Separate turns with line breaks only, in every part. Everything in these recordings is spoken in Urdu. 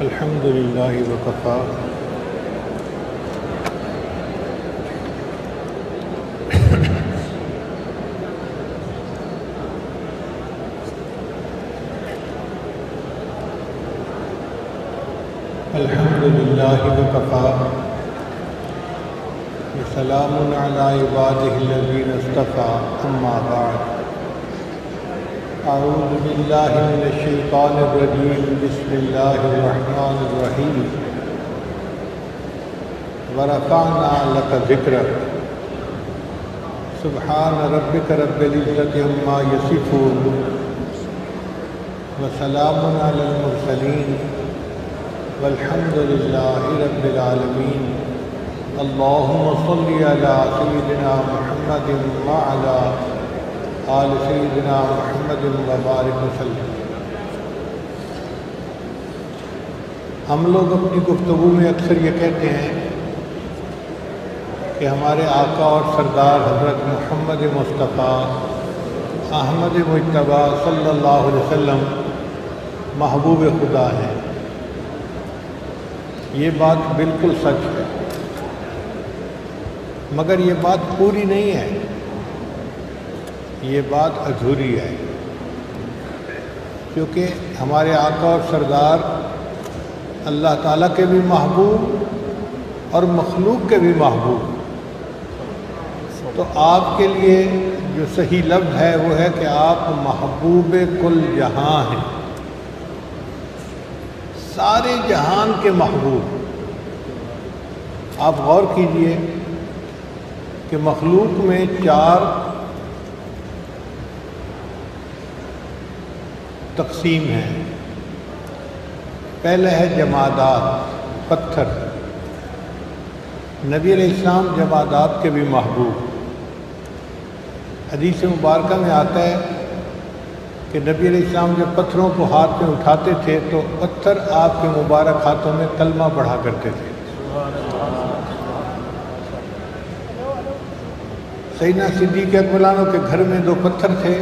الحمد للہ وکفا الحمد للہ وکفا وسلام علی عبادہ الذین اصطفیٰ اما بعد اعوذ باللہ من الشیطان الرجیم بسم اللہ الرحمن الرحیم ورفعنا لک ذکرک سبحان ربک رب العزۃ عما یصفون وسلام علی المرسلین والحمد للہ رب العالمین اللہم صلی علی سیدنا محمد وعلی آل سیدنا محمد وبارک وسلم۔ ہم لوگ اپنی گفتگو میں اکثر یہ کہتے ہیں کہ ہمارے آقا اور سردار حضرت محمد مصطفیٰ احمد مجتبیٰ صلی اللہ علیہ وسلم محبوب خدا ہیں۔ یہ بات بالکل سچ ہے، مگر یہ بات پوری نہیں ہے، یہ بات ادھوری ہے، کیونکہ ہمارے آقا اور سردار اللہ تعالیٰ کے بھی محبوب اور مخلوق کے بھی محبوب، تو آپ کے لیے جو صحیح لفظ ہے وہ ہے کہ آپ محبوب کل جہاں ہیں، سارے جہان کے محبوب۔ آپ غور کیجئے کہ مخلوق میں 4 تقسیم ہیں۔ پہلے ہے جمادات، پتھر۔ نبی علیہ السلام جمادات کے بھی محبوب۔ حدیث مبارکہ میں آتا ہے کہ نبی علیہ السلام جب پتھروں کو ہاتھ میں اٹھاتے تھے تو پتھر آپ کے مبارک ہاتھوں میں کلمہ پڑھا کرتے تھے۔ سیدنا صدیق اکبر عنہ کے گھر میں 2 پتھر تھے۔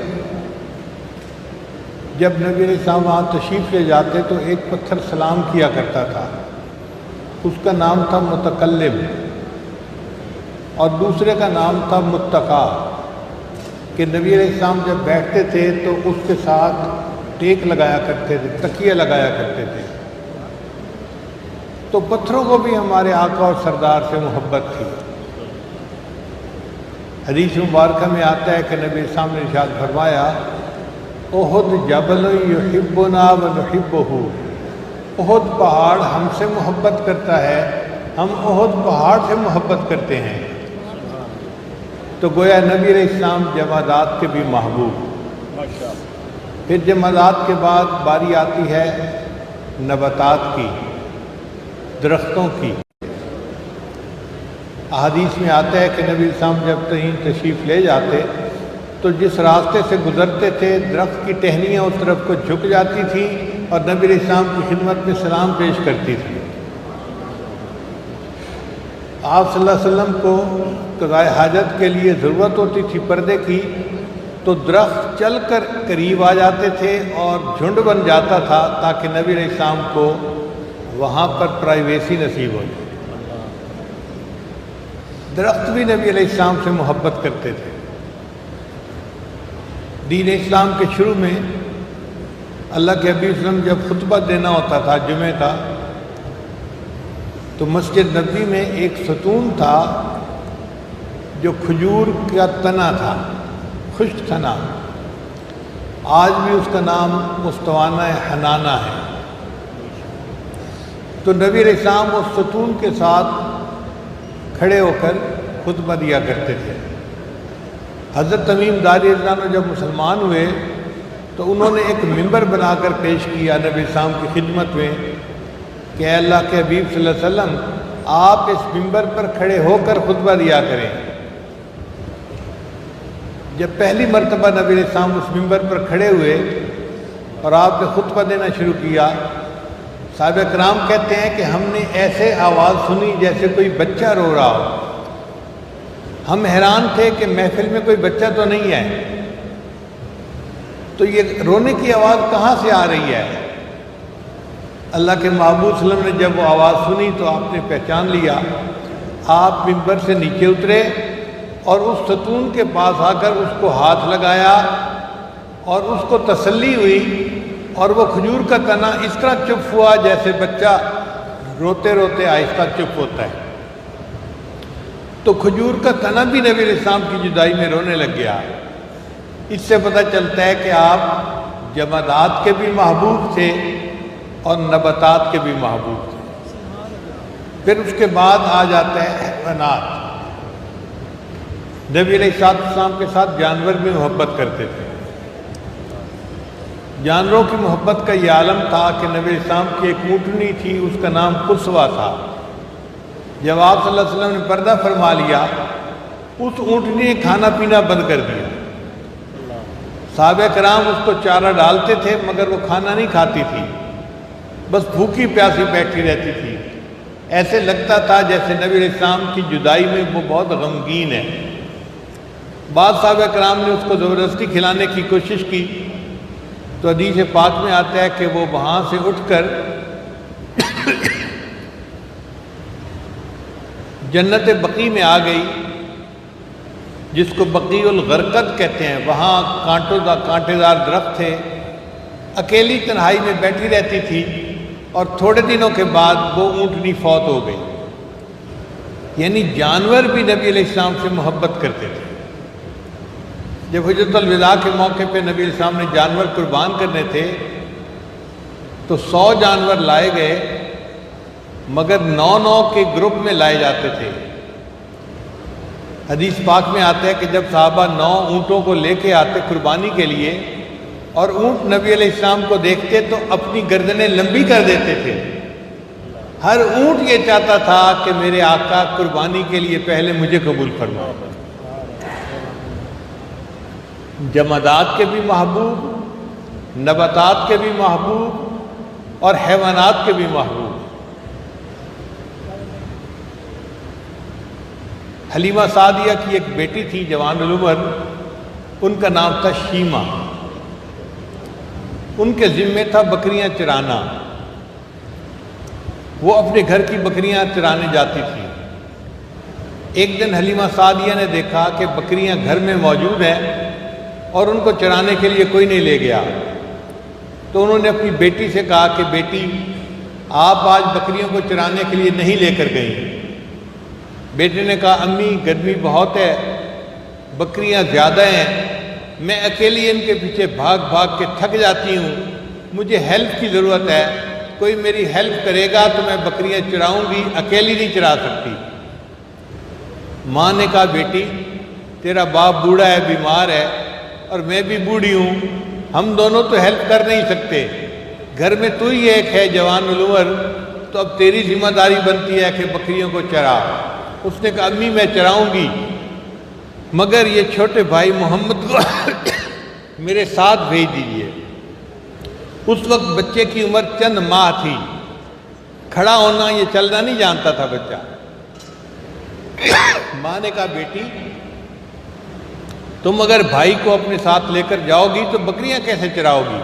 جب نبی علیہ السلام وہاں تشریف لے جاتے تو ایک پتھر سلام کیا کرتا تھا، اس کا نام تھا متکلم، اور دوسرے کا نام تھا متقی، کہ نبی علیہ السلام جب بیٹھتے تھے تو اس کے ساتھ ٹیک لگایا کرتے تھے، تکیہ لگایا کرتے تھے۔ تو پتھروں کو بھی ہمارے آقا اور سردار سے محبت تھی۔ حدیث مبارکہ میں آتا ہے کہ نبی السلام نے ارشاد فرمایا، احد جبل یحبنا ونحبہ، احد پہاڑ ہم سے محبت کرتا ہے، ہم احد پہاڑ سے محبت کرتے ہیں۔ تو گویا نبی علیہ السلام جمادات کے بھی محبوب۔ پھر جمادات کے بعد باری آتی ہے نباتات کی، درختوں کی۔ احادیث میں آتا ہے کہ نبی علیہ السلام جب کہیں تشریف لے جاتے تو جس راستے سے گزرتے تھے درخت کی ٹہنیاں اس طرف کو جھک جاتی تھیں اور نبی علیہ السلام کی خدمت میں سلام پیش کرتی تھی۔ آپ صلی اللہ علیہ وسلم کو قضاء حاجت کے لیے ضرورت ہوتی تھی پردے کی، تو درخت چل کر قریب آ جاتے تھے اور جھنڈ بن جاتا تھا تاکہ نبی علیہ السلام کو وہاں پر پرائیویسی نصیب ہو جائے۔ درخت بھی نبی علیہ السلام سے محبت کرتے تھے۔ دین اسلام کے شروع میں اللہ کے حبیب صلی اللہ علیہ وسلم جب خطبہ دینا ہوتا تھا جمعہ کا، تو مسجد نبوی میں ایک ستون تھا جو کھجور کا تنا تھا، خشک تنا۔ آج بھی اس کا نام مستوانہ حنانہ ہے۔ تو نبی علیہ السلام اس ستون کے ساتھ کھڑے ہو کر خطبہ دیا کرتے تھے۔ حضرت تمیم داری رضی اللہ عنہ جب مسلمان ہوئے تو انہوں نے ایک ممبر بنا کر پیش کیا نبی السلام کی خدمت میں کہ اے اللہ کے حبیب صلی اللہ علیہ وسلم، آپ اس ممبر پر کھڑے ہو کر خطبہ دیا کریں۔ جب پہلی مرتبہ نبی علیہ السلام اس ممبر پر کھڑے ہوئے اور آپ نے خطبہ دینا شروع کیا، صحابہ کرام کہتے ہیں کہ ہم نے ایسے آواز سنی جیسے کوئی بچہ رو رہا ہو۔ ہم حیران تھے کہ محفل میں کوئی بچہ تو نہیں ہے، تو یہ رونے کی آواز کہاں سے آ رہی ہے؟ اللہ کے محبوب صلی اللہ علیہ وسلم نے جب وہ آواز سنی تو آپ نے پہچان لیا، آپ ممبر سے نیچے اترے اور اس ستون کے پاس آ کر اس کو ہاتھ لگایا اور اس کو تسلی ہوئی، اور وہ کھجور کا تنا اس طرح چپ ہوا جیسے بچہ روتے روتے آہستہ چپ ہوتا ہے۔ تو کھجور کا تنا بھی نبی علیہ السلام کی جدائی میں رونے لگ گیا۔ اس سے پتہ چلتا ہے کہ آپ جمادات کے بھی محبوب تھے اور نباتات کے بھی محبوب تھے۔ پھر اس کے بعد آ جاتا ہے حیوانات۔ نبی علیہ السلام کے ساتھ جانور بھی محبت کرتے تھے۔ جانوروں کی محبت کا یہ عالم تھا کہ نبی علیہ السلام کی ایک اونٹنی تھی، اس کا نام قصوہ تھا۔ جب آپ صلی اللہ علیہ وسلم نے پردہ فرما لیا، اس اونٹنی نے کھانا پینا بند کر دیا۔ صحابہ کرام اس کو چارہ ڈالتے تھے مگر وہ کھانا نہیں کھاتی تھی، بس بھوکی پیاسی بیٹھی رہتی تھی۔ ایسے لگتا تھا جیسے نبی علیہ السلام کی جدائی میں وہ بہت غمگین ہے۔ بعض صحابہ کرام نے اس کو زبردستی کھلانے کی کوشش کی تو حدیث پاک میں آتا ہے کہ وہ وہاں سے اٹھ کر جنت بقیع میں آ گئی، جس کو بقیع الغرقد کہتے ہیں۔ وہاں کانٹے دار درخت تھے، اکیلی تنہائی میں بیٹھی رہتی تھی، اور تھوڑے دنوں کے بعد وہ اونٹنی فوت ہو گئی۔ یعنی جانور بھی نبی علیہ السلام سے محبت کرتے تھے۔ جب حجۃ الوداع کے موقع پہ نبی علیہ السلام نے جانور قربان کرنے تھے تو 100 جانور لائے گئے، مگر 9 کے گروپ میں لائے جاتے تھے۔ حدیث پاک میں آتا ہے کہ جب صحابہ 9 اونٹوں کو لے کے آتے قربانی کے لیے اور اونٹ نبی علیہ السلام کو دیکھتے تو اپنی گردنیں لمبی کر دیتے تھے۔ ہر اونٹ یہ چاہتا تھا کہ میرے آقا قربانی کے لیے پہلے مجھے قبول فرمائے۔ جمادات کے بھی محبوب، نباتات کے بھی محبوب اور حیوانات کے بھی محبوب۔ حلیمہ سعدیہ کی ایک بیٹی تھی جوان العمر، ان کا نام تھا شیمہ۔ ان کے ذمے تھا بکریاں چرانا۔ وہ اپنے گھر کی بکریاں چرانے جاتی تھی۔ ایک دن حلیمہ سعدیہ نے دیکھا کہ بکریاں گھر میں موجود ہیں اور ان کو چرانے کے لیے کوئی نہیں لے گیا، تو انہوں نے اپنی بیٹی سے کہا کہ بیٹی، آپ آج بکریوں کو چرانے کے لیے نہیں لے کر گئی۔ بیٹے نے کہا امی گرمی بہت ہے، بکریاں زیادہ ہیں، میں اکیلی ان کے پیچھے بھاگ بھاگ کے تھک جاتی ہوں، مجھے ہیلپ کی ضرورت ہے، کوئی میری ہیلپ کرے گا تو میں بکریاں چراؤں گی، اکیلی نہیں چرا سکتی۔ ماں نے کہا بیٹی تیرا باپ بوڑھا ہے، بیمار ہے، اور میں بھی بوڑھی ہوں، ہم دونوں تو ہیلپ کر نہیں سکتے، گھر میں تو ہی ایک ہے جوان العمر، تو اب تیری ذمہ داری بنتی ہے کہ بکریوں کو چرا۔ اس نے کہا امی میں چراؤں گی، مگر یہ چھوٹے بھائی محمد کو میرے ساتھ بھیج دیجیے۔ اس وقت بچے کی عمر چند ماہ تھی، کھڑا ہونا یہ چلنا نہیں جانتا تھا بچہ۔ ماں نے کہا بیٹی تم اگر بھائی کو اپنے ساتھ لے کر جاؤ گی تو بکریاں کیسے چراؤ گی؟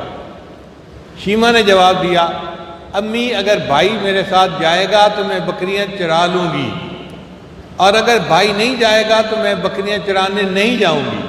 شیمہ نے جواب دیا امی اگر بھائی میرے ساتھ جائے گا تو میں بکریاں چرا لوں گی، اور اگر بھائی نہیں جائے گا تو میں بکریاں چرانے نہیں جاؤں گی۔